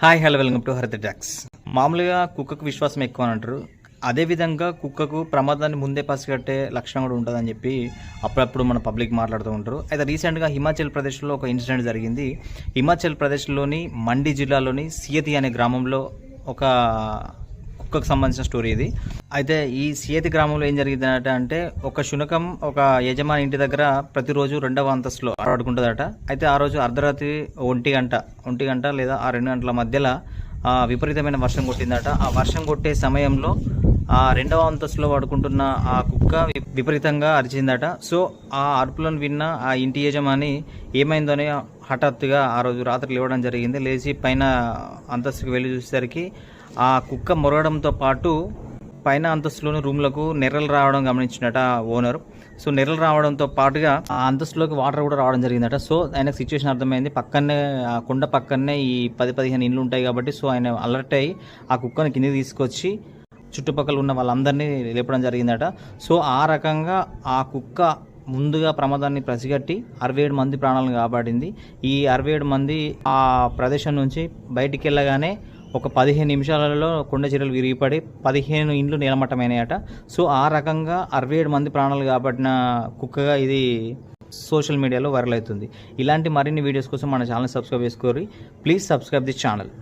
Hi hello welcome to హరిత talks. మామూలుగా కుక్కకు విశ్వాసం ఎక్కువ అని అంటారు. అదేవిధంగా కుక్కకు ప్రమాదాన్ని ముందే పసిగట్టే లక్షణం కూడా ఉంటుందని చెప్పి అప్పుడప్పుడు మన పబ్లిక్ మాట్లాడుతూ ఉంటారు. అయితే రీసెంట్గా హిమాచల్ ప్రదేశ్లో ఒక ఇన్సిడెంట్ జరిగింది. హిమాచల్ ప్రదేశ్లోని మండి జిల్లాలోని సియతి అనే గ్రామంలో ఒక కుక్కకు సంబంధించిన స్టోరీ ఇది. అయితే ఈ సియతి గ్రామంలో ఏం జరిగిందట అంటే, ఒక శునకం ఒక యజమాని ఇంటి దగ్గర ప్రతిరోజు 2వ అంతస్తులో ఆడుకుంటుందట. అయితే ఆ రోజు అర్ధరాత్రి 1 గంట లేదా ఆ 2 గంటల మధ్యలో విపరీతమైన వర్షం కొట్టిందట. ఆ వర్షం కొట్టే సమయంలో ఆ 2వ అంతస్తులో పడుకుంటున్న ఆ కుక్క విపరీతంగా అరిచిందట. సో ఆ అరుపులను విన్న ఆ ఇంటి యజమాని ఏమైందని హఠాత్తుగా ఆ రోజు రాత్రి లేవడం జరిగింది. లేచి పైన అంతస్తుకు వెళ్ళి చూసేసరికి ఆ కుక్క మొరగడంతో పాటు పైన అంతస్తులోని రూమ్లకు నెర్రలు రావడం గమనించినట ఓనర్. సో నెర్రలు రావడంతో పాటుగా ఆ అంతస్తులోకి వాటర్ కూడా రావడం జరిగిందట. సో ఆయనకు సిచ్యువేషన్ అర్థమైంది. పక్కనే ఆ కొండ పక్కనే ఈ 10-15 ఇండ్లు ఉంటాయి కాబట్టి సో ఆయన అలర్ట్ అయ్యి ఆ కుక్కను కిందికి తీసుకొచ్చి చుట్టుపక్కల ఉన్న వాళ్ళందరినీ లేపడం జరిగిందట. సో ఆ రకంగా ఆ కుక్క ముందుగా ప్రమాదాన్ని పసిగట్టి 67 మంది ప్రాణాలను కాపాడింది. ఈ 67 మంది ఆ ప్రదేశం నుంచి బయటికి వెళ్ళగానే ఒక 15 నిమిషాలలో కొండ చర్యలు విరిగిపడి 15 ఇండ్లు నేలమట్టమైనాయట. సో ఆ రకంగా 67 మంది ప్రాణాలు కాపాడిన కుక్కగా ఇది సోషల్ మీడియాలో వైరల్ అవుతుంది. ఇలాంటి మరిన్ని వీడియోస్ కోసం మన ఛానల్ సబ్స్క్రైబ్ చేసుకోండి. Please subscribe this channel.